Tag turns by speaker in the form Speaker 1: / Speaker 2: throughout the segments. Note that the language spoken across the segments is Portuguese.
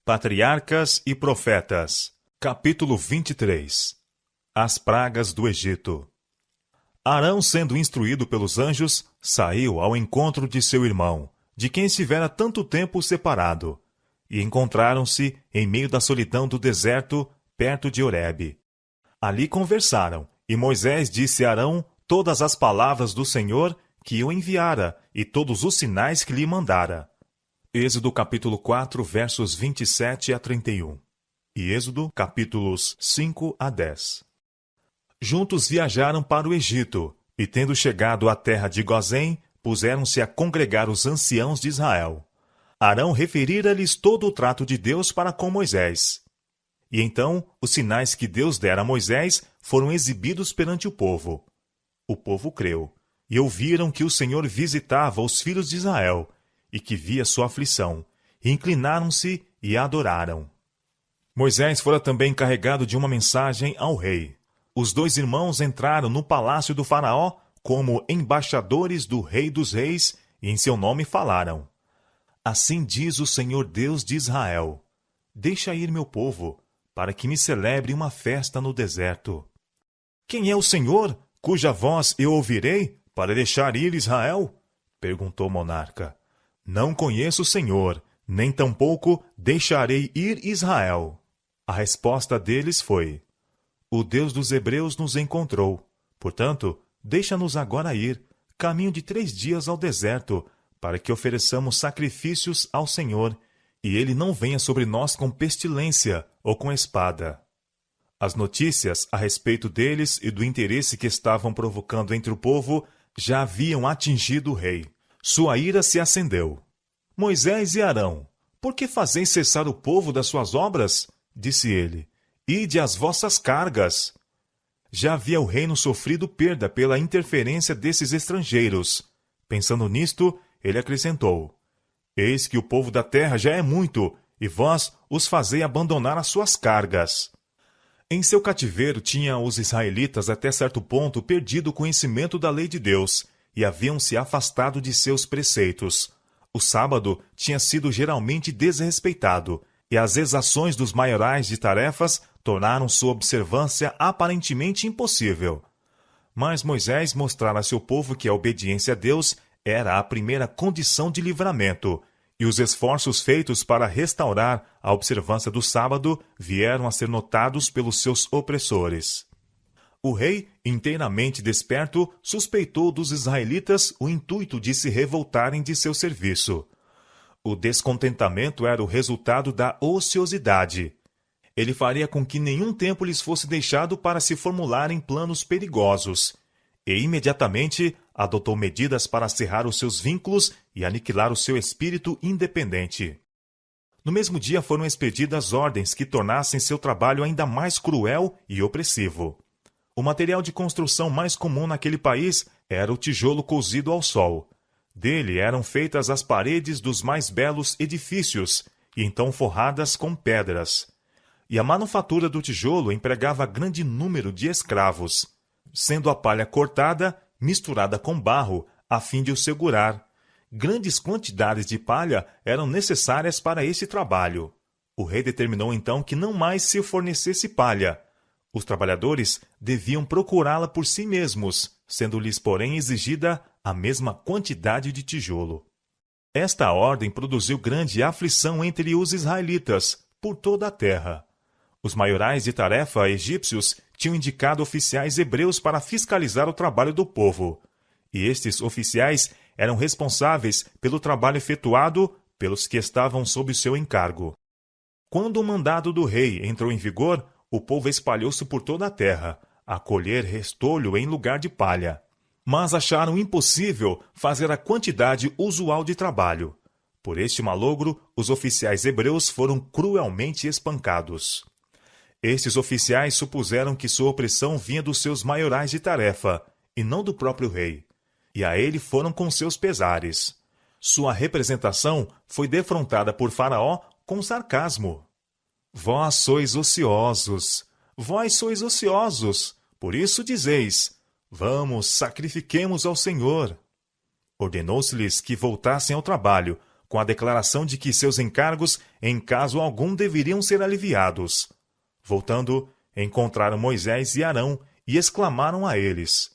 Speaker 1: Patriarcas e Profetas, capítulo 23. As pragas do Egito. Arão, sendo instruído pelos anjos, saiu ao encontro de seu irmão, de quem estivera tanto tempo separado, e encontraram-se em meio da solidão do deserto, perto de Horebe. Ali conversaram, e Moisés disse a Arão todas as palavras do Senhor que o enviara, e todos os sinais que lhe mandara. Êxodo capítulo 4, versos 27 a 31. E Êxodo capítulos 5 a 10. Juntos viajaram para o Egito, e tendo chegado à terra de Gozém, puseram-se a congregar os anciãos de Israel. Arão referira-lhes todo o trato de Deus para com Moisés. E então, os sinais que Deus dera a Moisés foram exibidos perante o povo. O povo creu, e ouviram que o Senhor visitava os filhos de Israel, e que via sua aflição, e inclinaram-se e adoraram. Moisés fora também encarregado de uma mensagem ao rei. Os dois irmãos entraram no palácio do faraó como embaixadores do rei dos reis, e em seu nome falaram: Assim diz o Senhor Deus de Israel: Deixa ir meu povo, para que me celebre uma festa no deserto. Quem é o Senhor, cuja voz eu ouvirei, para deixar ir Israel? Perguntou o monarca. Não conheço o Senhor, nem tampouco deixarei ir Israel. A resposta deles foi: O Deus dos hebreus nos encontrou. Portanto, deixa-nos agora ir, caminho de 3 dias ao deserto, para que ofereçamos sacrifícios ao Senhor, e ele não venha sobre nós com pestilência ou com espada. As notícias a respeito deles e do interesse que estavam provocando entre o povo já haviam atingido o rei. Sua ira se acendeu. Moisés e Arão, por que fazeis cessar o povo das suas obras? Disse ele. Ide às vossas cargas. Já havia o reino sofrido perda pela interferência desses estrangeiros. Pensando nisto, ele acrescentou: Eis que o povo da terra já é muito, e vós os fazei abandonar as suas cargas. Em seu cativeiro tinham os israelitas até certo ponto perdido o conhecimento da lei de Deus, e haviam se afastado de seus preceitos. O sábado tinha sido geralmente desrespeitado, e as exações dos maiorais de tarefas tornaram sua observância aparentemente impossível. Mas Moisés mostrara a seu povo que a obediência a Deus era a primeira condição de livramento, e os esforços feitos para restaurar a observância do sábado vieram a ser notados pelos seus opressores. O rei, inteiramente desperto, suspeitou dos israelitas o intuito de se revoltarem de seu serviço. O descontentamento era o resultado da ociosidade. Ele faria com que nenhum tempo lhes fosse deixado para se formularem planos perigosos, e imediatamente adotou medidas para cerrar os seus vínculos e aniquilar o seu espírito independente. No mesmo dia foram expedidas ordens que tornassem seu trabalho ainda mais cruel e opressivo. O material de construção mais comum naquele país era o tijolo cozido ao sol. Dele eram feitas as paredes dos mais belos edifícios, e então forradas com pedras. E a manufatura do tijolo empregava grande número de escravos, sendo a palha cortada, misturada com barro, a fim de o segurar. Grandes quantidades de palha eram necessárias para esse trabalho. O rei determinou então que não mais se fornecesse palha. Os trabalhadores deviam procurá-la por si mesmos, sendo-lhes, porém, exigida a mesma quantidade de tijolo. Esta ordem produziu grande aflição entre os israelitas, por toda a terra. Os maiorais de tarefa egípcios tinham indicado oficiais hebreus para fiscalizar o trabalho do povo, e estes oficiais eram responsáveis pelo trabalho efetuado pelos que estavam sob seu encargo. Quando o mandado do rei entrou em vigor, o povo espalhou-se por toda a terra, a colher restolho em lugar de palha. Mas acharam impossível fazer a quantidade usual de trabalho. Por este malogro, os oficiais hebreus foram cruelmente espancados. Estes oficiais supuseram que sua opressão vinha dos seus maiorais de tarefa, e não do próprio rei, e a ele foram com seus pesares. Sua representação foi defrontada por Faraó com sarcasmo. Vós sois ociosos, por isso dizeis: Vamos, sacrifiquemos ao Senhor. Ordenou-se-lhes que voltassem ao trabalho, com a declaração de que seus encargos, em caso algum, deveriam ser aliviados. Voltando, encontraram Moisés e Arão e exclamaram a eles: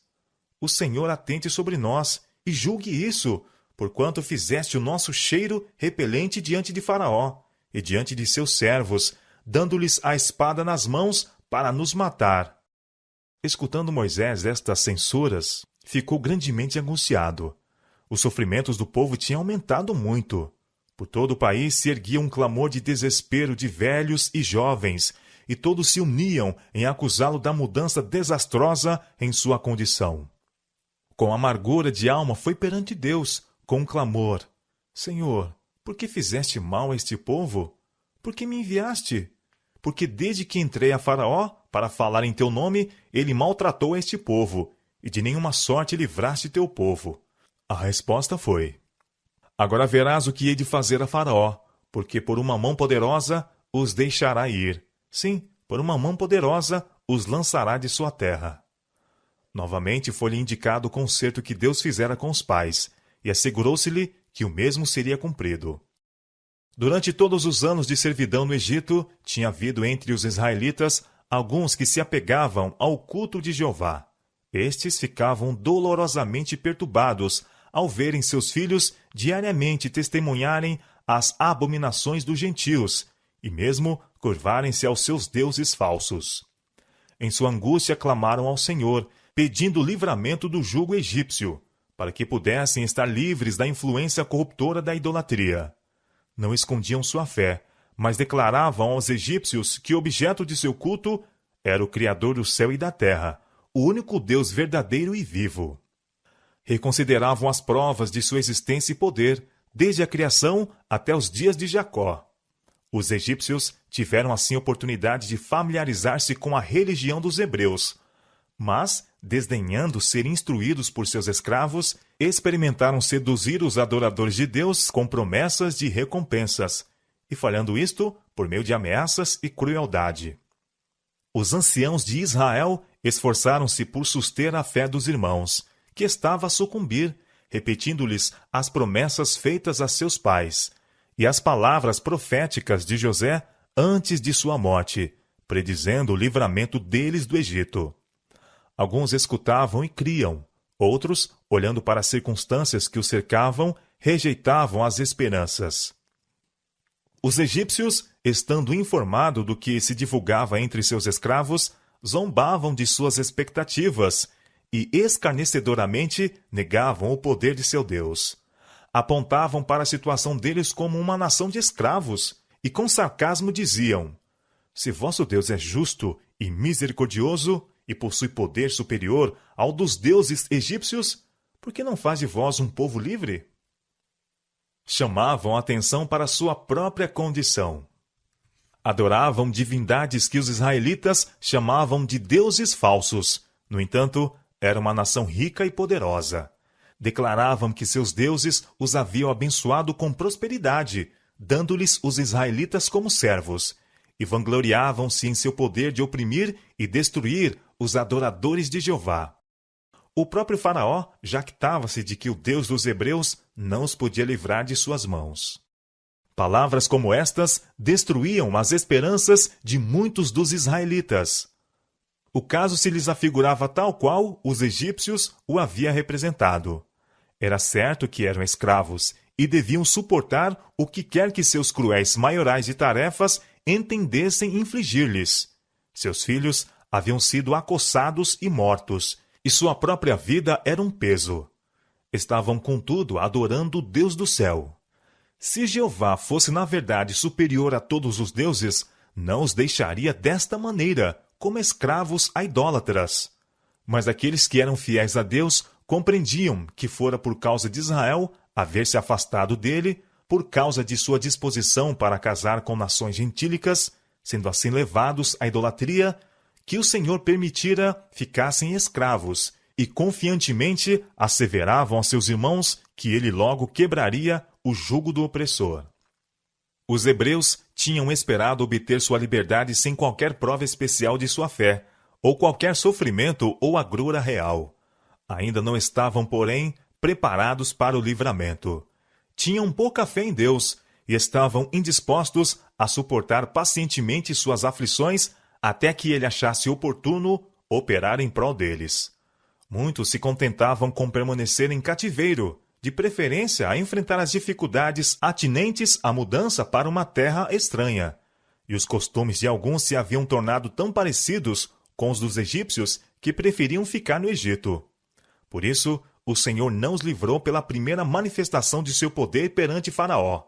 Speaker 1: O Senhor atente sobre nós e julgue isso, porquanto fizeste o nosso cheiro repelente diante de Faraó e diante de seus servos, dando-lhes a espada nas mãos para nos matar. Escutando Moisés estas censuras, ficou grandemente angustiado. Os sofrimentos do povo tinham aumentado muito. Por todo o país se erguia um clamor de desespero de velhos e jovens, e todos se uniam em acusá-lo da mudança desastrosa em sua condição. Com amargura de alma foi perante Deus, com um clamor: Senhor, por que fizeste mal a este povo? Por que me enviaste? Porque desde que entrei a Faraó para falar em teu nome, ele maltratou este povo, e de nenhuma sorte livraste teu povo. A resposta foi: Agora verás o que hei de fazer a Faraó, porque por uma mão poderosa os deixará ir. Sim, por uma mão poderosa os lançará de sua terra. Novamente foi-lhe indicado o concerto que Deus fizera com os pais, e assegurou-se-lhe que o mesmo seria cumprido. Durante todos os anos de servidão no Egito, tinha havido entre os israelitas alguns que se apegavam ao culto de Jeová. Estes ficavam dolorosamente perturbados ao verem seus filhos diariamente testemunharem as abominações dos gentios e mesmo curvarem-se aos seus deuses falsos. Em sua angústia clamaram ao Senhor, pedindo livramento do jugo egípcio, para que pudessem estar livres da influência corruptora da idolatria. Não escondiam sua fé, mas declaravam aos egípcios que o objeto de seu culto era o Criador do céu e da terra, o único Deus verdadeiro e vivo. Reconsideravam as provas de sua existência e poder, desde a criação até os dias de Jacó. Os egípcios tiveram assim oportunidade de familiarizar-se com a religião dos hebreus, mas, desdenhando ser instruídos por seus escravos, experimentaram seduzir os adoradores de Deus com promessas de recompensas, e falhando isto, por meio de ameaças e crueldade. Os anciãos de Israel esforçaram-se por suster a fé dos irmãos, que estava a sucumbir, repetindo-lhes as promessas feitas a seus pais, e as palavras proféticas de José antes de sua morte, predizendo o livramento deles do Egito. Alguns escutavam e criam, outros, olhando para as circunstâncias que os cercavam, rejeitavam as esperanças. Os egípcios, estando informados do que se divulgava entre seus escravos, zombavam de suas expectativas e escarnecedoramente negavam o poder de seu Deus. Apontavam para a situação deles como uma nação de escravos e com sarcasmo diziam: Se vosso Deus é justo e misericordioso e possui poder superior ao dos deuses egípcios, por que não faz de vós um povo livre? Chamavam a atenção para sua própria condição. Adoravam divindades que os israelitas chamavam de deuses falsos. No entanto, era uma nação rica e poderosa. Declaravam que seus deuses os haviam abençoado com prosperidade, dando-lhes os israelitas como servos, e vangloriavam-se em seu poder de oprimir e destruir os adoradores de Jeová. O próprio Faraó jactava-se de que o Deus dos hebreus não os podia livrar de suas mãos. Palavras como estas destruíam as esperanças de muitos dos israelitas. O caso se lhes afigurava tal qual os egípcios o haviam representado. Era certo que eram escravos e deviam suportar o que quer que seus cruéis maiorais de tarefas entendessem infligir-lhes. Seus filhos haviam sido acossados e mortos, e sua própria vida era um peso. Estavam, contudo, adorando o Deus do céu. Se Jeová fosse na verdade superior a todos os deuses, não os deixaria desta maneira, como escravos a idólatras. Mas aqueles que eram fiéis a Deus compreendiam que fora por causa de Israel haver se afastado dele, por causa de sua disposição para casar com nações gentílicas, sendo assim levados à idolatria, que o Senhor permitira ficassem escravos, e confiantemente asseveravam a seus irmãos que ele logo quebraria o jugo do opressor. Os hebreus tinham esperado obter sua liberdade sem qualquer prova especial de sua fé, ou qualquer sofrimento ou agrura real. Ainda não estavam, porém, preparados para o livramento. tinham pouca fé em Deus e estavam indispostos a suportar pacientemente suas aflições até que ele achasse oportuno operar em prol deles. Muitos se contentavam com permanecer em cativeiro, de preferência a enfrentar as dificuldades atinentes à mudança para uma terra estranha. E os costumes de alguns se haviam tornado tão parecidos com os dos egípcios que preferiam ficar no Egito. Por isso, o Senhor não os livrou pela primeira manifestação de seu poder perante Faraó.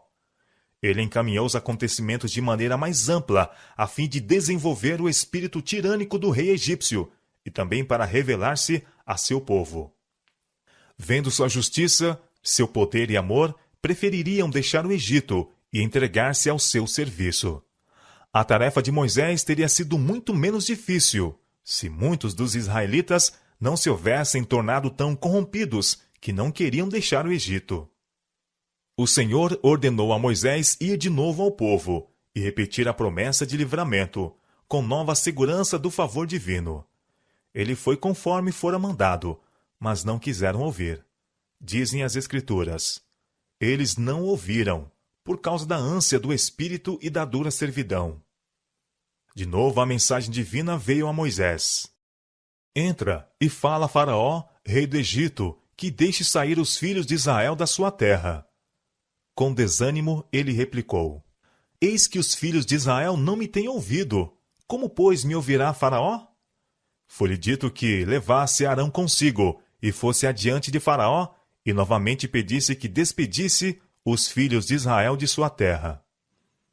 Speaker 1: Ele encaminhou os acontecimentos de maneira mais ampla, a fim de desenvolver o espírito tirânico do rei egípcio e também para revelar-se a seu povo. Vendo sua justiça, seu poder e amor, prefeririam deixar o Egito e entregar-se ao seu serviço. A tarefa de Moisés teria sido muito menos difícil se muitos dos israelitas não se houvessem tornado tão corrompidos que não queriam deixar o Egito. O Senhor ordenou a Moisés ir de novo ao povo e repetir a promessa de livramento, com nova segurança do favor divino. Ele foi conforme fora mandado, mas não quiseram ouvir. Dizem as Escrituras: eles não ouviram, por causa da ânsia do espírito e da dura servidão. De novo a mensagem divina veio a Moisés. Entra e fala a Faraó, rei do Egito, que deixe sair os filhos de Israel da sua terra. Com desânimo, ele replicou: Eis que os filhos de Israel não me têm ouvido. Como, pois, me ouvirá Faraó? Foi-lhe dito que levasse Arão consigo e fosse adiante de Faraó e novamente pedisse que despedisse os filhos de Israel de sua terra.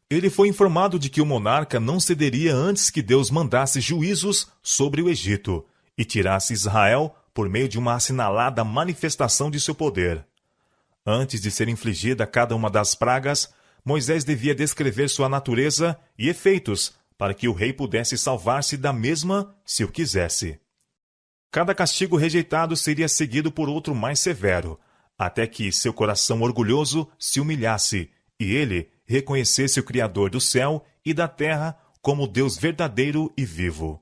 Speaker 1: Ele foi informado de que o monarca não cederia antes que Deus mandasse juízos sobre o Egito e tirasse Israel por meio de uma assinalada manifestação de seu poder. Antes de ser infligida cada uma das pragas, Moisés devia descrever sua natureza e efeitos para que o rei pudesse salvar-se da mesma se o quisesse. Cada castigo rejeitado seria seguido por outro mais severo, até que seu coração orgulhoso se humilhasse e ele reconhecesse o Criador do céu e da terra como Deus verdadeiro e vivo.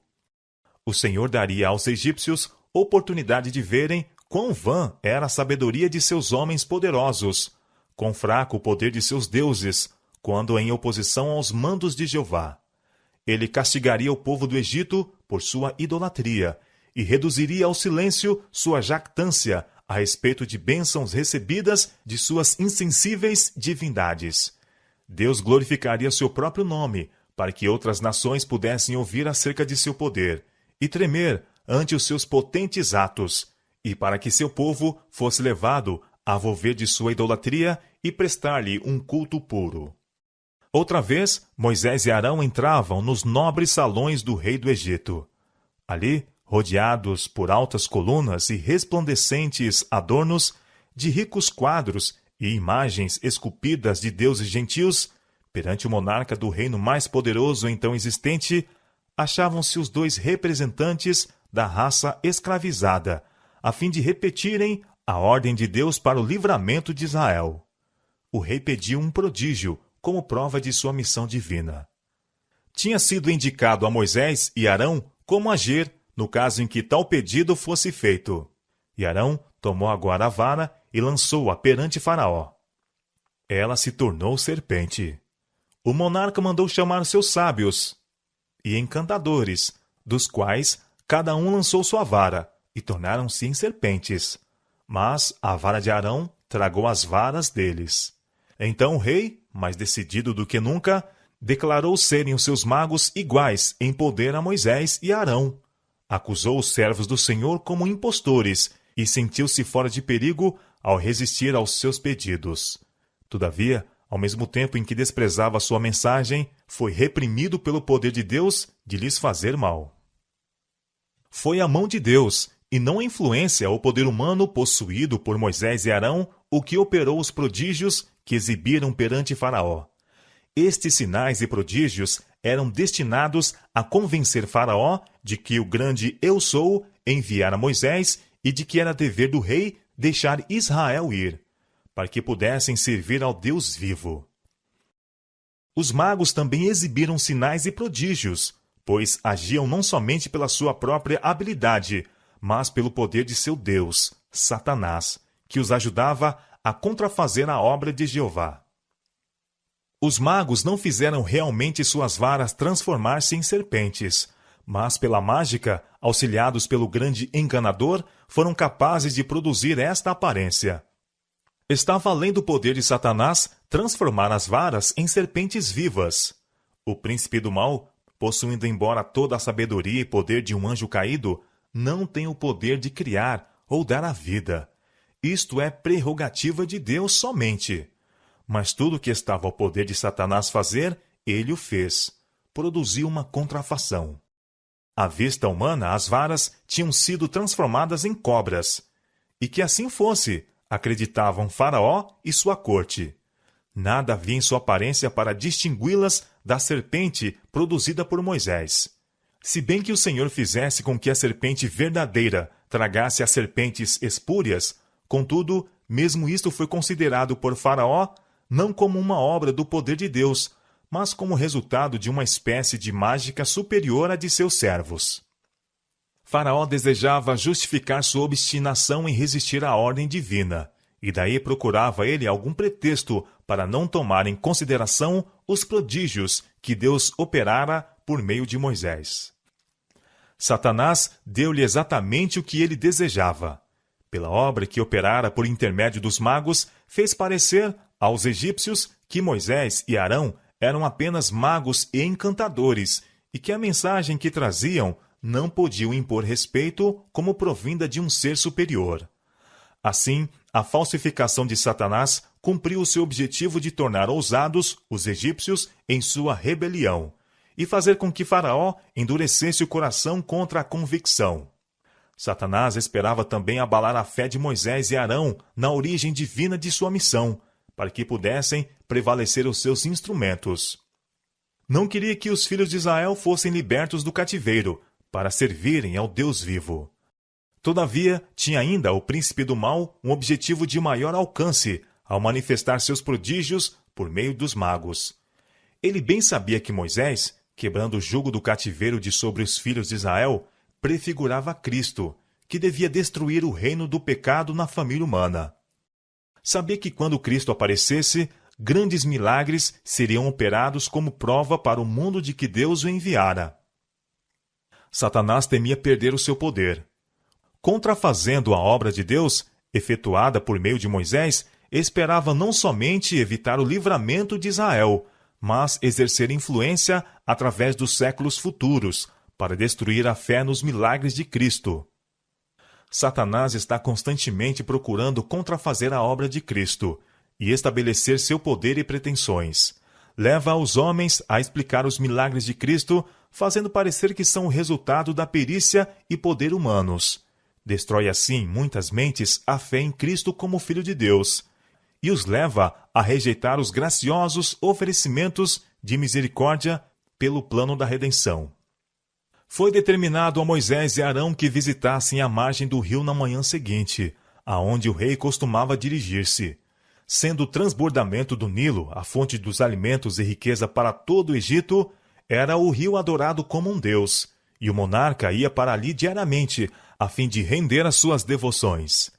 Speaker 1: O Senhor daria aos egípcios oportunidade de verem quão vã era a sabedoria de seus homens poderosos, quão fraco o poder de seus deuses, quando em oposição aos mandos de Jeová. Ele castigaria o povo do Egito por sua idolatria e reduziria ao silêncio sua jactância a respeito de bênçãos recebidas de suas insensíveis divindades. Deus glorificaria seu próprio nome, para que outras nações pudessem ouvir acerca de seu poder e tremer ante os seus potentes atos, e para que seu povo fosse levado a volver de sua idolatria e prestar-lhe um culto puro. Outra vez, Moisés e Arão entravam nos nobres salões do rei do Egito. Ali, rodeados por altas colunas e resplandecentes adornos, de ricos quadros e imagens esculpidas de deuses gentios, perante o monarca do reino mais poderoso então existente, achavam-se os dois representantes da raça escravizada, a fim de repetirem a ordem de Deus para o livramento de Israel. O rei pediu um prodígio como prova de sua missão divina. Tinha sido indicado a Moisés e Arão como agir no caso em que tal pedido fosse feito. E Arão tomou agora a vara e lançou-a perante Faraó. Ela se tornou serpente. O monarca mandou chamar seus sábios e encantadores, dos quais cada um lançou sua vara, e tornaram-se em serpentes. Mas a vara de Arão tragou as varas deles. Então o rei, mais decidido do que nunca, declarou serem os seus magos iguais em poder a Moisés e Arão. Acusou os servos do Senhor como impostores e sentiu-se fora de perigo ao resistir aos seus pedidos. Todavia, ao mesmo tempo em que desprezava sua mensagem, foi reprimido pelo poder de Deus de lhes fazer mal. Foi a mão de Deus, e não a influência ou poder humano possuído por Moisés e Arão, o que operou os prodígios que exibiram perante Faraó. Estes sinais e prodígios eram destinados a convencer Faraó de que o grande Eu Sou enviara Moisés e de que era dever do rei deixar Israel ir, para que pudessem servir ao Deus vivo. Os magos também exibiram sinais e prodígios, pois agiam não somente pela sua própria habilidade, mas pelo poder de seu Deus, Satanás, que os ajudava a contrafazer a obra de Jeová. Os magos não fizeram realmente suas varas transformar-se em serpentes, mas pela mágica, auxiliados pelo grande enganador, foram capazes de produzir esta aparência. Estava além do poder de Satanás transformar as varas em serpentes vivas. O príncipe do mal, possuindo embora toda a sabedoria e poder de um anjo caído, não tem o poder de criar ou dar a vida. Isto é prerrogativa de Deus somente. Mas tudo o que estava ao poder de Satanás fazer, ele o fez. Produziu uma contrafação. À vista humana, as varas tinham sido transformadas em cobras. E que assim fosse, acreditavam Faraó e sua corte. Nada havia em sua aparência para distingui-las da serpente produzida por Moisés. Se bem que o Senhor fizesse com que a serpente verdadeira tragasse as serpentes espúrias, contudo, mesmo isto foi considerado por Faraó não como uma obra do poder de Deus, mas como resultado de uma espécie de mágica superior à de seus servos. Faraó desejava justificar sua obstinação em resistir à ordem divina, e daí procurava ele algum pretexto para não tomar em consideração os prodígios que Deus operara por meio de Moisés. Satanás deu-lhe exatamente o que ele desejava. Pela obra que operara por intermédio dos magos, fez parecer aos egípcios que Moisés e Arão eram apenas magos e encantadores, e que a mensagem que traziam não podiam impor respeito como provinda de um ser superior. Assim, a falsificação de Satanás cumpriu o seu objetivo de tornar ousados os egípcios em sua rebelião, e fazer com que Faraó endurecesse o coração contra a convicção. Satanás esperava também abalar a fé de Moisés e Arão na origem divina de sua missão, para que pudessem prevalecer os seus instrumentos. Não queria que os filhos de Israel fossem libertos do cativeiro, para servirem ao Deus vivo. Todavia, tinha ainda o príncipe do mal um objetivo de maior alcance, ao manifestar seus prodígios por meio dos magos. Ele bem sabia que Moisés, quebrando o jugo do cativeiro de sobre os filhos de Israel, prefigurava Cristo, que devia destruir o reino do pecado na família humana. Sabia que quando Cristo aparecesse, grandes milagres seriam operados como prova para o mundo de que Deus o enviara. Satanás temia perder o seu poder. Contrafazendo a obra de Deus, efetuada por meio de Moisés, esperava não somente evitar o livramento de Israel, mas exercer influência através dos séculos futuros, para destruir a fé nos milagres de Cristo. Satanás está constantemente procurando contrafazer a obra de Cristo e estabelecer seu poder e pretensões. Leva os homens a explicar os milagres de Cristo, fazendo parecer que são o resultado da perícia e poder humanos. Destrói assim muitas mentes a fé em Cristo como Filho de Deus, e os leva a rejeitar os graciosos oferecimentos de misericórdia pelo plano da redenção. Foi determinado a Moisés e Arão que visitassem a margem do rio na manhã seguinte, aonde o rei costumava dirigir-se. Sendo o transbordamento do Nilo a fonte dos alimentos e riqueza para todo o Egito, era o rio adorado como um deus, e o monarca ia para ali diariamente, a fim de render as suas devoções.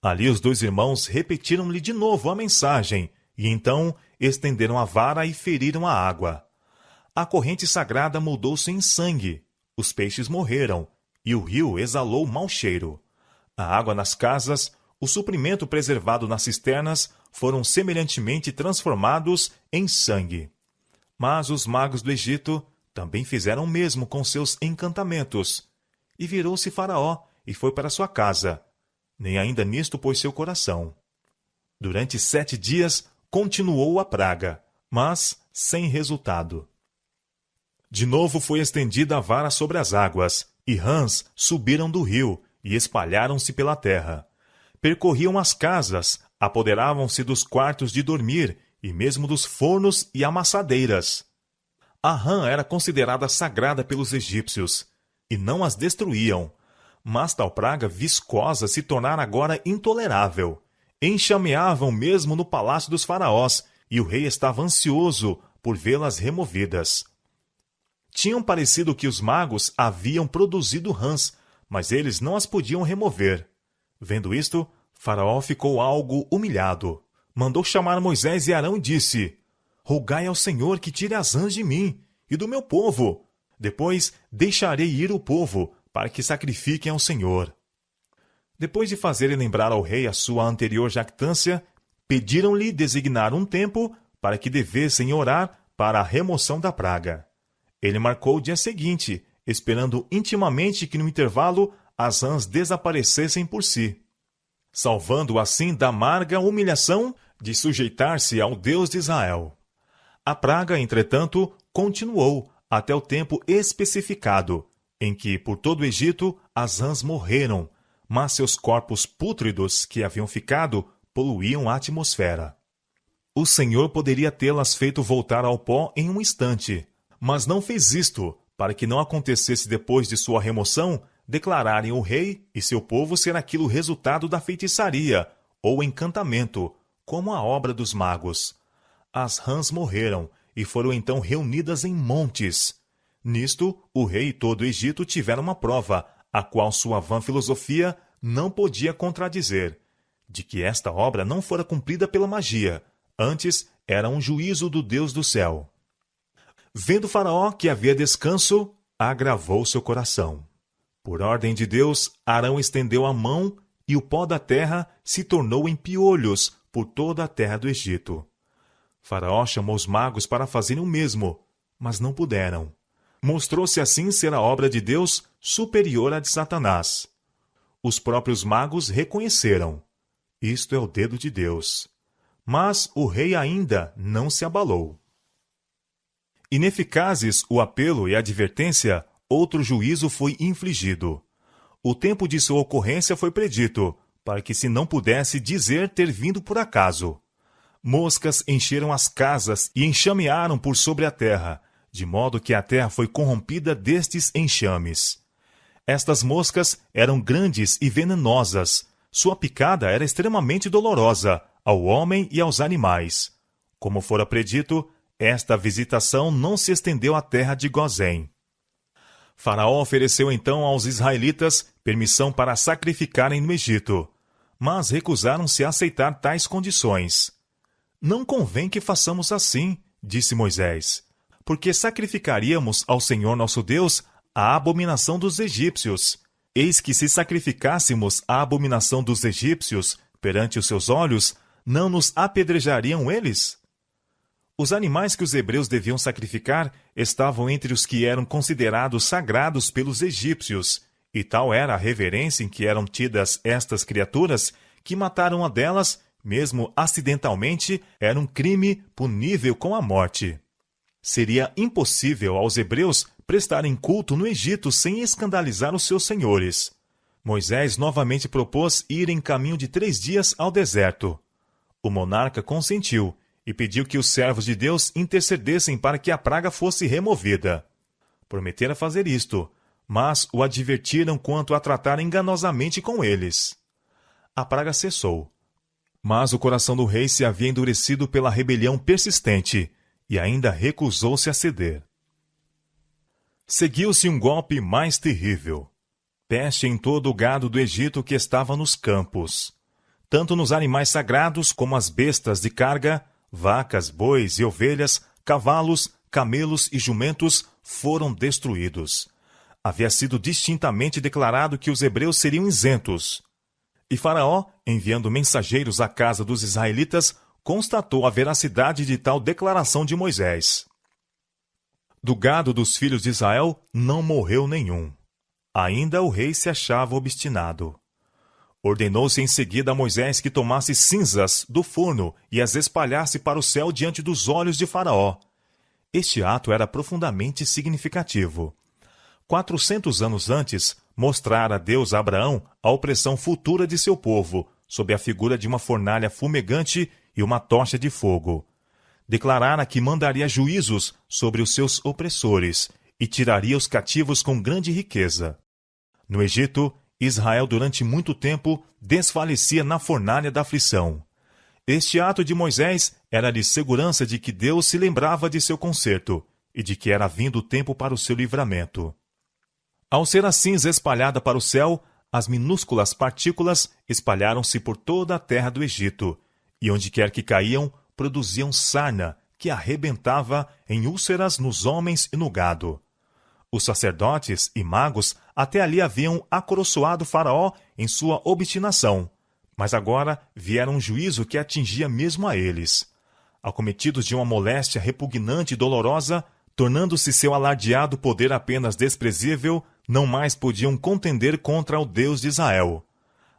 Speaker 1: Ali os dois irmãos repetiram-lhe de novo a mensagem, e então estenderam a vara e feriram a água. A corrente sagrada mudou-se em sangue, os peixes morreram, e o rio exalou mau cheiro. A água nas casas, o suprimento preservado nas cisternas, foram semelhantemente transformados em sangue. Mas os magos do Egito também fizeram o mesmo com seus encantamentos. E virou-se Faraó e foi para sua casa. Nem ainda nisto pôs seu coração. Durante 7 dias continuou a praga, mas sem resultado. De novo foi estendida a vara sobre as águas, e rãs subiram do rio e espalharam-se pela terra. Percorriam as casas, apoderavam-se dos quartos de dormir e mesmo dos fornos e amassadeiras. A rã era considerada sagrada pelos egípcios, e não as destruíam. Mas tal praga viscosa se tornara agora intolerável. Enxameavam mesmo no palácio dos faraós, e o rei estava ansioso por vê-las removidas. Tinham parecido que os magos haviam produzido rãs, mas eles não as podiam remover. Vendo isto, Faraó ficou algo humilhado. Mandou chamar Moisés e Arão e disse: rogai ao Senhor que tire as rãs de mim e do meu povo. Depois deixarei ir o povo, para que sacrifiquem ao Senhor. Depois de fazerem lembrar ao rei a sua anterior jactância, pediram-lhe designar um tempo para que devessem orar para a remoção da praga. Ele marcou o dia seguinte, esperando intimamente que no intervalo as rãs desaparecessem por si, salvando assim da amarga humilhação de sujeitar-se ao Deus de Israel. A praga, entretanto, continuou até o tempo especificado, em que por todo o Egito as rãs morreram, mas seus corpos pútridos que haviam ficado poluíam a atmosfera. O Senhor poderia tê-las feito voltar ao pó em um instante, mas não fez isto, para que não acontecesse depois de sua remoção, declararem o rei e seu povo ser aquilo resultado da feitiçaria ou encantamento, como a obra dos magos. As rãs morreram e foram então reunidas em montes. Nisto, o rei e todo o Egito tiveram uma prova, a qual sua vã filosofia não podia contradizer, de que esta obra não fora cumprida pela magia, antes era um juízo do Deus do céu. Vendo Faraó que havia descanso, agravou seu coração. Por ordem de Deus, Arão estendeu a mão e o pó da terra se tornou em piolhos por toda a terra do Egito. Faraó chamou os magos para fazerem o mesmo, mas não puderam. Mostrou-se assim ser a obra de Deus superior à de Satanás. Os próprios magos reconheceram: isto é o dedo de Deus. Mas o rei ainda não se abalou. Ineficazes o apelo e a advertência, outro juízo foi infligido. O tempo de sua ocorrência foi predito, para que se não pudesse dizer ter vindo por acaso. Moscas encheram as casas e enxamearam por sobre a terra, de modo que a terra foi corrompida destes enxames. Estas moscas eram grandes e venenosas. Sua picada era extremamente dolorosa ao homem e aos animais. Como fora predito, esta visitação não se estendeu à terra de Gozém. Faraó ofereceu então aos israelitas permissão para sacrificarem no Egito, mas recusaram-se a aceitar tais condições. Não convém que façamos assim, disse Moisés, porque sacrificaríamos ao Senhor nosso Deus a abominação dos egípcios. Eis que se sacrificássemos a abominação dos egípcios perante os seus olhos, não nos apedrejariam eles? Os animais que os hebreus deviam sacrificar estavam entre os que eram considerados sagrados pelos egípcios, e tal era a reverência em que eram tidas estas criaturas, que matar uma delas, mesmo acidentalmente, era um crime punível com a morte. Seria impossível aos hebreus prestarem culto no Egito sem escandalizar os seus senhores. Moisés novamente propôs ir em caminho de 3 dias ao deserto. O monarca consentiu e pediu que os servos de Deus intercedessem para que a praga fosse removida. Prometera fazer isto, mas o advertiram quanto a tratar enganosamente com eles. A praga cessou, mas o coração do rei se havia endurecido pela rebelião persistente e ainda recusou-se a ceder. Seguiu-se um golpe mais terrível. Peste em todo o gado do Egito que estava nos campos. Tanto nos animais sagrados como as bestas de carga, vacas, bois e ovelhas, cavalos, camelos e jumentos foram destruídos. Havia sido distintamente declarado que os hebreus seriam isentos. E Faraó, enviando mensageiros à casa dos israelitas, constatou a veracidade de tal declaração de Moisés. Do gado dos filhos de Israel não morreu nenhum. Ainda o rei se achava obstinado. Ordenou-se em seguida a Moisés que tomasse cinzas do forno e as espalhasse para o céu diante dos olhos de Faraó. Este ato era profundamente significativo. 400 anos antes, mostrara Deus a Abraão a opressão futura de seu povo, sob a figura de uma fornalha fumegante e uma tocha de fogo. Declarara que mandaria juízos sobre os seus opressores e tiraria os cativos com grande riqueza. No Egito, Israel durante muito tempo desfalecia na fornalha da aflição. Este ato de Moisés era-lhe segurança de que Deus se lembrava de seu conserto e de que era vindo o tempo para o seu livramento. Ao ser a cinza espalhada para o céu, as minúsculas partículas espalharam-se por toda a terra do Egito, e onde quer que caíam, produziam sarna, que arrebentava em úlceras nos homens e no gado. Os sacerdotes e magos até ali haviam acoroçoado Faraó em sua obstinação, mas agora viera um juízo que atingia mesmo a eles. Acometidos de uma moléstia repugnante e dolorosa, tornando-se seu alardeado poder apenas desprezível, não mais podiam contender contra o Deus de Israel.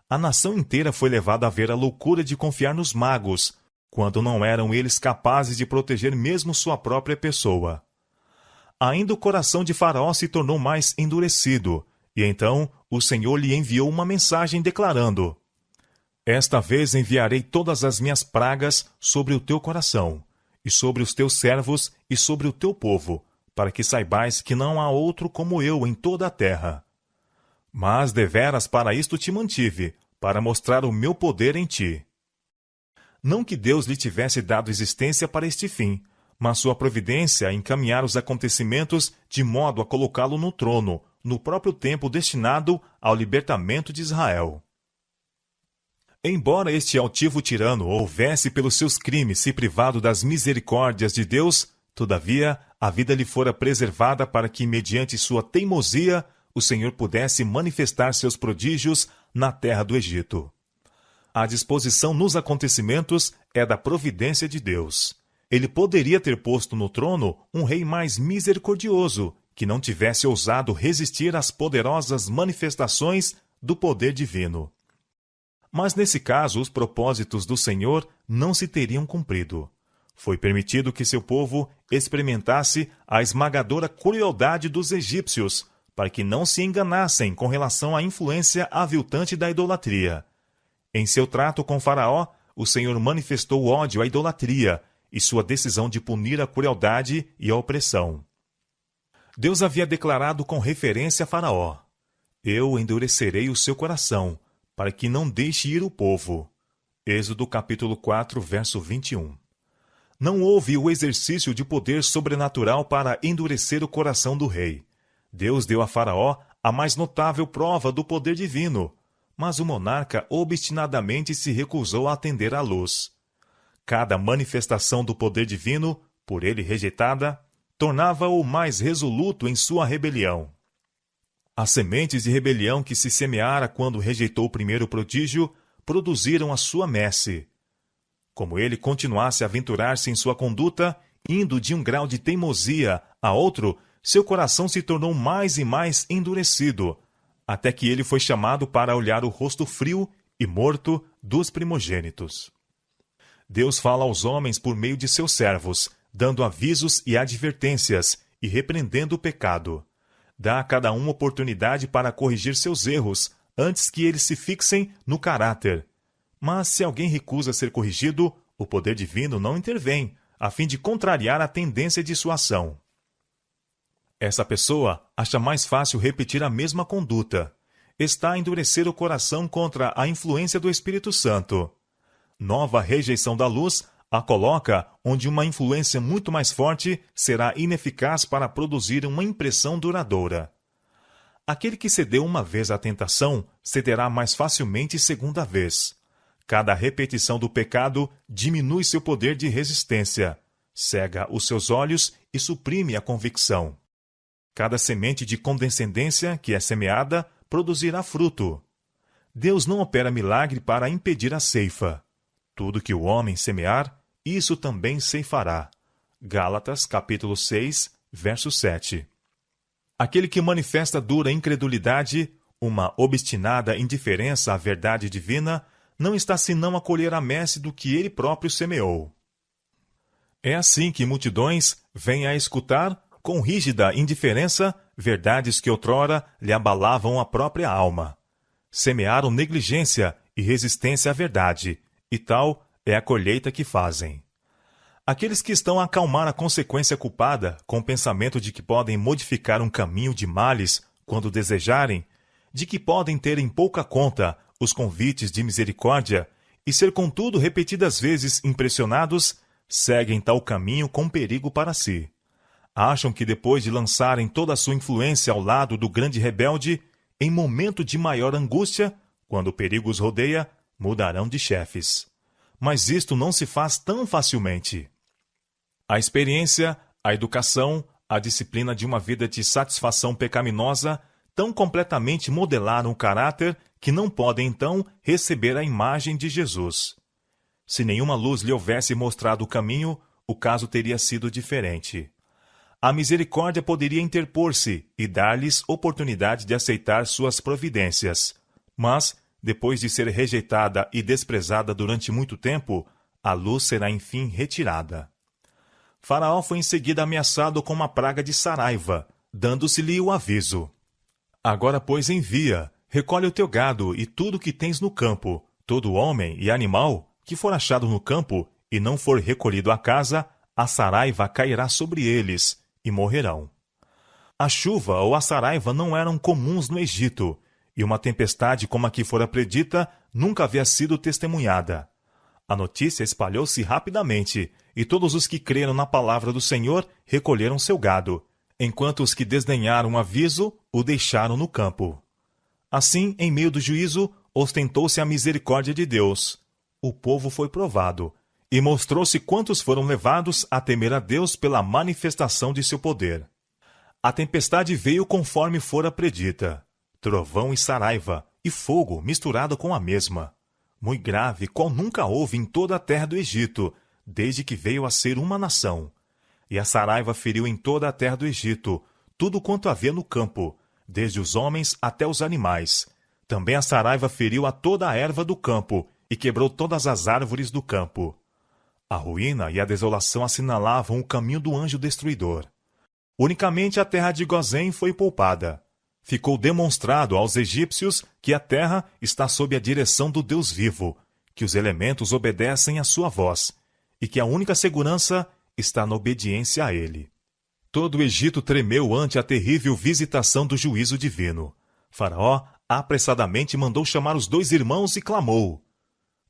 Speaker 1: A nação inteira foi levada a ver a loucura de confiar nos magos, quando não eram eles capazes de proteger mesmo sua própria pessoa. Ainda o coração de Faraó se tornou mais endurecido, e então o Senhor lhe enviou uma mensagem declarando: Esta vez enviarei todas as minhas pragas sobre o teu coração, e sobre os teus servos e sobre o teu povo, para que saibais que não há outro como eu em toda a terra. Mas deveras para isto te mantive, para mostrar o meu poder em ti. Não que Deus lhe tivesse dado existência para este fim, mas sua providência encaminhar os acontecimentos de modo a colocá-lo no trono, no próprio tempo destinado ao libertamento de Israel. Embora este altivo tirano houvesse pelos seus crimes se privado das misericórdias de Deus, todavia a vida lhe fora preservada para que, mediante sua teimosia, o Senhor pudesse manifestar seus prodígios na terra do Egito. A disposição nos acontecimentos é da providência de Deus. Ele poderia ter posto no trono um rei mais misericordioso, que não tivesse ousado resistir às poderosas manifestações do poder divino. Mas nesse caso, os propósitos do Senhor não se teriam cumprido. Foi permitido que seu povo experimentasse a esmagadora crueldade dos egípcios, para que não se enganassem com relação à influência aviltante da idolatria. Em seu trato com Faraó, o Senhor manifestou ódio à idolatria e sua decisão de punir a crueldade e a opressão. Deus havia declarado com referência a Faraó: Eu endurecerei o seu coração, para que não deixe ir o povo. Êxodo capítulo 4, verso 21. Não houve o exercício de poder sobrenatural para endurecer o coração do rei. Deus deu a Faraó a mais notável prova do poder divino, mas o monarca obstinadamente se recusou a atender à luz. Cada manifestação do poder divino, por ele rejeitada, tornava-o mais resoluto em sua rebelião. As sementes de rebelião que se semeara quando rejeitou o primeiro prodígio produziram a sua messe. Como ele continuasse a aventurar-se em sua conduta, indo de um grau de teimosia a outro, seu coração se tornou mais e mais endurecido, até que ele foi chamado para olhar o rosto frio e morto dos primogênitos. Deus fala aos homens por meio de seus servos, dando avisos e advertências e repreendendo o pecado. Dá a cada um oportunidade para corrigir seus erros, antes que eles se fixem no caráter. Mas se alguém recusa ser corrigido, o poder divino não intervém, a fim de contrariar a tendência de sua ação. Essa pessoa acha mais fácil repetir a mesma conduta. Está a endurecer o coração contra a influência do Espírito Santo. Nova rejeição da luz a coloca onde uma influência muito mais forte será ineficaz para produzir uma impressão duradoura. Aquele que cedeu uma vez à tentação cederá mais facilmente segunda vez. Cada repetição do pecado diminui seu poder de resistência, cega os seus olhos e suprime a convicção. Cada semente de condescendência que é semeada produzirá fruto. Deus não opera milagre para impedir a ceifa. Tudo que o homem semear, isso também ceifará. Gálatas, capítulo 6, verso 7. Aquele que manifesta dura incredulidade, uma obstinada indiferença à verdade divina, não está senão a colher a messe do que ele próprio semeou. É assim que multidões vêm a escutar, com rígida indiferença, verdades que outrora lhe abalavam a própria alma. Semearam negligência e resistência à verdade, e tal é a colheita que fazem. Aqueles que estão a acalmar a consequência culpada com o pensamento de que podem modificar um caminho de males quando desejarem, de que podem ter em pouca conta os convites de misericórdia e ser contudo repetidas vezes impressionados, seguem tal caminho com perigo para si. Acham que depois de lançarem toda a sua influência ao lado do grande rebelde, em momento de maior angústia, quando o perigo os rodeia, mudarão de chefes. Mas isto não se faz tão facilmente. A experiência, a educação, a disciplina de uma vida de satisfação pecaminosa tão completamente modelaram o caráter que não podem, então, receber a imagem de Jesus. Se nenhuma luz lhe houvesse mostrado o caminho, o caso teria sido diferente. A misericórdia poderia interpor-se e dar-lhes oportunidade de aceitar suas providências. Mas, depois de ser rejeitada e desprezada durante muito tempo, a luz será enfim retirada. Faraó foi em seguida ameaçado com uma praga de saraiva, dando-se-lhe o aviso. Agora, pois, envia, recolhe o teu gado e tudo o que tens no campo, todo homem e animal que for achado no campo e não for recolhido à casa, a saraiva cairá sobre eles e morrerão. A chuva ou a saraiva não eram comuns no Egito, e uma tempestade como a que fora predita nunca havia sido testemunhada. A notícia espalhou-se rapidamente, e todos os que creram na palavra do Senhor recolheram seu gado, enquanto os que desdenharam o aviso o deixaram no campo. Assim, em meio do juízo, ostentou-se a misericórdia de Deus. O povo foi provado, e mostrou-se quantos foram levados a temer a Deus pela manifestação de seu poder. A tempestade veio conforme fora predita, trovão e saraiva, e fogo misturado com a mesma. Muito grave, qual nunca houve em toda a terra do Egito, desde que veio a ser uma nação. E a saraiva feriu em toda a terra do Egito, tudo quanto havia no campo, desde os homens até os animais. Também a saraiva feriu a toda a erva do campo, e quebrou todas as árvores do campo. A ruína e a desolação assinalavam o caminho do anjo destruidor. Unicamente a terra de Gozém foi poupada. Ficou demonstrado aos egípcios que a terra está sob a direção do Deus vivo, que os elementos obedecem à sua voz, e que a única segurança está na obediência a ele. Todo o Egito tremeu ante a terrível visitação do juízo divino. Faraó apressadamente mandou chamar os 2 irmãos e clamou: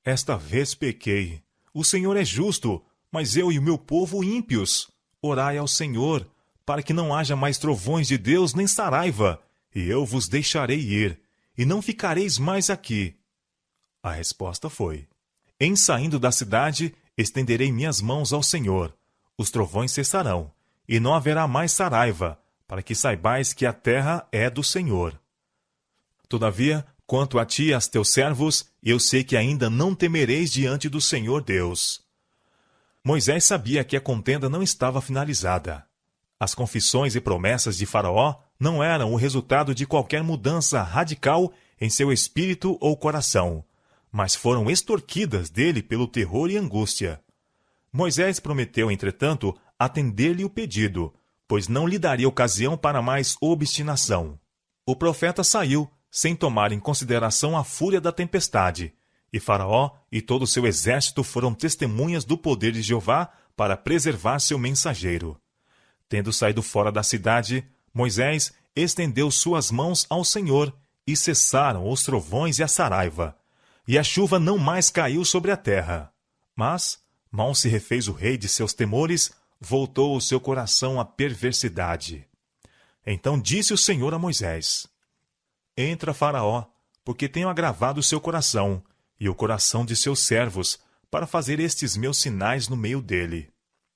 Speaker 1: Esta vez pequei. O Senhor é justo, mas eu e o meu povo ímpios. Orai ao Senhor, para que não haja mais trovões de Deus nem saraiva, e eu vos deixarei ir, e não ficareis mais aqui. A resposta foi: Em saindo da cidade, estenderei minhas mãos ao Senhor. Os trovões cessarão, e não haverá mais saraiva, para que saibais que a terra é do Senhor. Todavia, quanto a ti e aos teus servos, eu sei que ainda não temereis diante do Senhor Deus. Moisés sabia que a contenda não estava finalizada. As confissões e promessas de Faraó não eram o resultado de qualquer mudança radical em seu espírito ou coração, mas foram extorquidas dele pelo terror e angústia. Moisés prometeu, entretanto, atender-lhe o pedido, pois não lhe daria ocasião para mais obstinação. O profeta saiu, sem tomar em consideração a fúria da tempestade, e Faraó e todo o seu exército foram testemunhas do poder de Jeová para preservar seu mensageiro. Tendo saído fora da cidade, Moisés estendeu suas mãos ao Senhor, e cessaram os trovões e a saraiva, e a chuva não mais caiu sobre a terra. Mas, mal se refez o rei de seus temores, voltou o seu coração à perversidade. Então disse o Senhor a Moisés: Entra, Faraó, porque tenho agravado o seu coração, e o coração de seus servos, para fazer estes meus sinais no meio dele.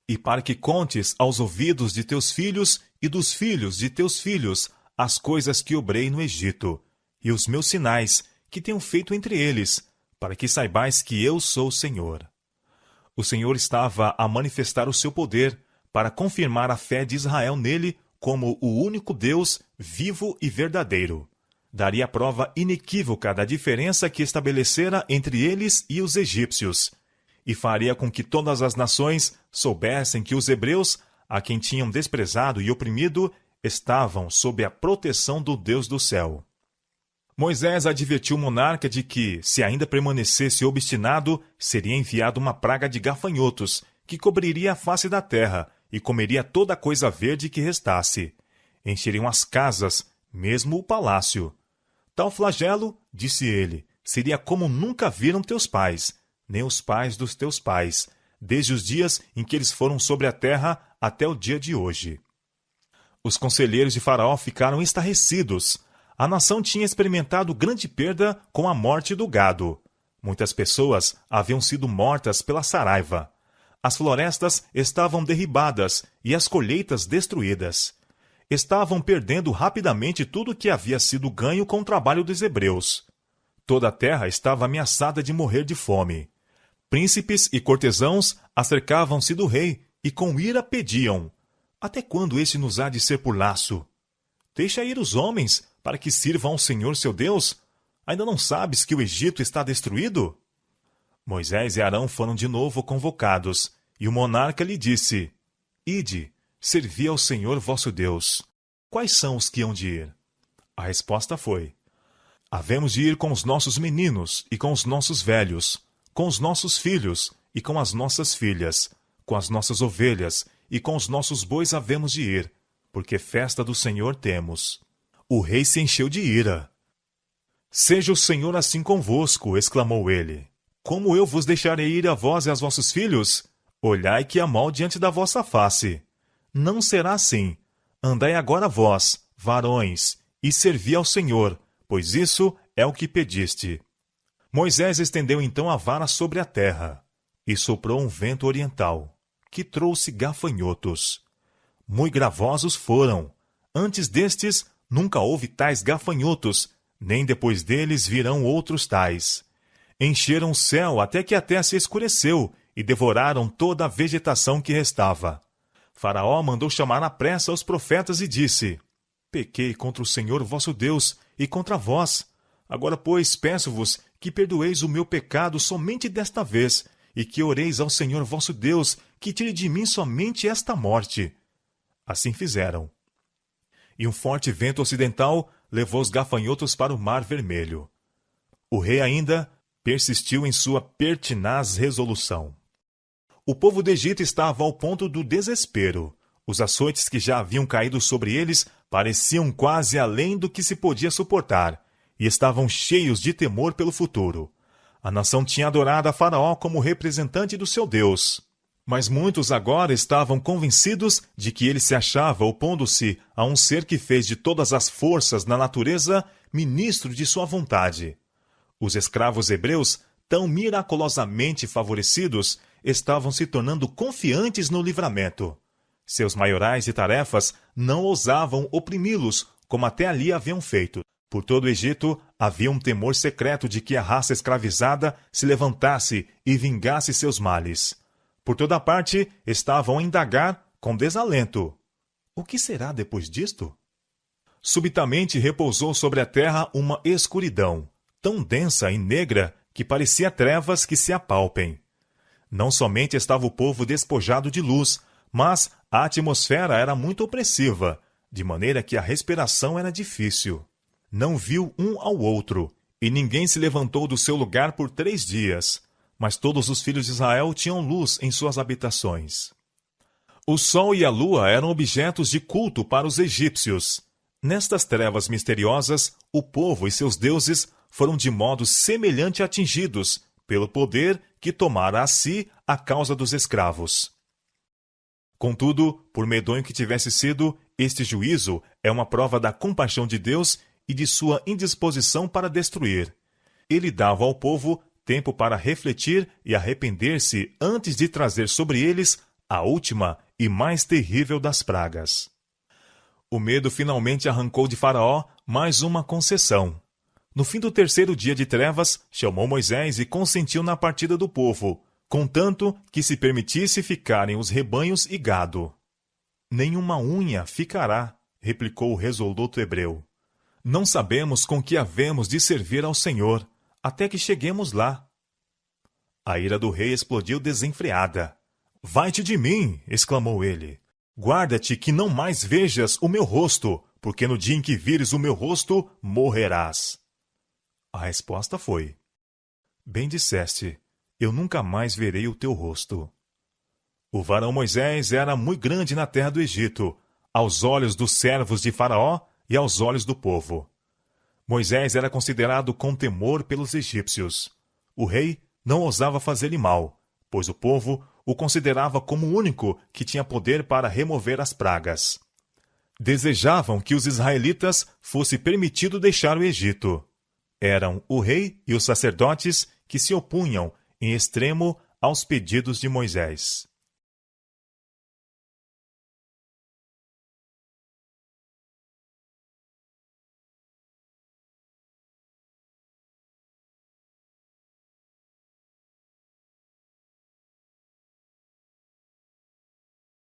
Speaker 1: E para que contes aos ouvidos de teus filhos e dos filhos de teus filhos as coisas que obrei no Egito, e os meus sinais que tenho feito entre eles, para que saibais que eu sou o Senhor. O Senhor estava a manifestar o seu poder para confirmar a fé de Israel nele como o único Deus vivo e verdadeiro. Daria prova inequívoca da diferença que estabelecera entre eles e os egípcios, e faria com que todas as nações soubessem que os hebreus, a quem tinham desprezado e oprimido, estavam sob a proteção do Deus do céu. Moisés advertiu o monarca de que, se ainda permanecesse obstinado, seria enviada uma praga de gafanhotos, que cobriria a face da terra e comeria toda a coisa verde que restasse. Encheriam as casas, mesmo o palácio. Tal flagelo, disse ele, seria como nunca viram teus pais, nem os pais dos teus pais, desde os dias em que eles foram sobre a terra até o dia de hoje. Os conselheiros de Faraó ficaram estarrecidos. A nação tinha experimentado grande perda com a morte do gado. Muitas pessoas haviam sido mortas pela saraiva. As florestas estavam derribadas e as colheitas destruídas. Estavam perdendo rapidamente tudo o que havia sido ganho com o trabalho dos hebreus. Toda a terra estava ameaçada de morrer de fome. Príncipes e cortesãos acercavam-se do rei e com ira pediam: até quando este nos há de ser por laço? Deixa ir os homens para que sirvam ao Senhor seu Deus. Ainda não sabes que o Egito está destruído? Moisés e Arão foram de novo convocados, e o monarca lhe disse: ide, servi ao Senhor vosso Deus. Quais são os que hão de ir? A resposta foi: havemos de ir com os nossos meninos e com os nossos velhos, com os nossos filhos e com as nossas filhas, com as nossas ovelhas e com os nossos bois havemos de ir, porque festa do Senhor temos. O rei se encheu de ira. Seja o Senhor assim convosco, exclamou ele. Como eu vos deixarei ir a vós e aos vossos filhos? Olhai que há mal diante da vossa face. Não será assim. Andai agora vós, varões, e servi ao Senhor, pois isso é o que pediste. Moisés estendeu então a vara sobre a terra, e soprou um vento oriental, que trouxe gafanhotos. Muito gravosos foram. Antes destes, nunca houve tais gafanhotos, nem depois deles virão outros tais. Encheram o céu até que a terra se escureceu, e devoraram toda a vegetação que restava. Faraó mandou chamar à pressa os profetas e disse: pequei contra o Senhor vosso Deus e contra vós. Agora, pois, peço-vos que perdoeis o meu pecado somente desta vez, e que oreis ao Senhor vosso Deus, que tire de mim somente esta morte. Assim fizeram. E um forte vento ocidental levou os gafanhotos para o Mar Vermelho. O rei ainda persistiu em sua pertinaz resolução. O povo do Egito estava ao ponto do desespero. Os açoites que já haviam caído sobre eles pareciam quase além do que se podia suportar, e estavam cheios de temor pelo futuro. A nação tinha adorado a Faraó como representante do seu Deus. Mas muitos agora estavam convencidos de que ele se achava opondo-se a um ser que fez de todas as forças na natureza ministro de sua vontade. Os escravos hebreus, tão miraculosamente favorecidos, estavam se tornando confiantes no livramento. Seus maiorais de tarefas não ousavam oprimi-los, como até ali haviam feito. Por todo o Egito havia um temor secreto de que a raça escravizada se levantasse e vingasse seus males. Por toda parte estavam a indagar com desalento: o que será depois disto? Subitamente repousou sobre a terra uma escuridão, tão densa e negra que parecia trevas que se apalpem. Não somente estava o povo despojado de luz, mas a atmosfera era muito opressiva, de maneira que a respiração era difícil. Não viu um ao outro, e ninguém se levantou do seu lugar por 3 dias. Mas todos os filhos de Israel tinham luz em suas habitações. O sol e a lua eram objetos de culto para os egípcios. Nestas trevas misteriosas, o povo e seus deuses foram de modo semelhante atingidos pelo poder que tomara a si a causa dos escravos. Contudo, por medonho que tivesse sido, este juízo é uma prova da compaixão de Deus e de sua indisposição para destruir. Ele dava ao povo tempo para refletir e arrepender-se antes de trazer sobre eles a última e mais terrível das pragas. O medo finalmente arrancou de Faraó mais uma concessão. No fim do 3º dia de trevas, chamou Moisés e consentiu na partida do povo, contanto que se permitisse ficarem os rebanhos e gado. Nenhuma unha ficará, replicou o resoluto hebreu. Não sabemos com que havemos de servir ao Senhor, até que cheguemos lá. A ira do rei explodiu desenfreada. Vai-te de mim, exclamou ele. Guarda-te que não mais vejas o meu rosto, porque no dia em que vires o meu rosto, morrerás. A resposta foi: bem disseste, eu nunca mais verei o teu rosto. O varão Moisés era muito grande na terra do Egito, aos olhos dos servos de Faraó e aos olhos do povo. Moisés era considerado com temor pelos egípcios. O rei não ousava fazer-lhe mal, pois o povo o considerava como o único que tinha poder para remover as pragas. desejavam que os israelitas fosse permitido deixar o Egito. Eram o rei e os sacerdotes que se opunham em extremo aos pedidos de Moisés.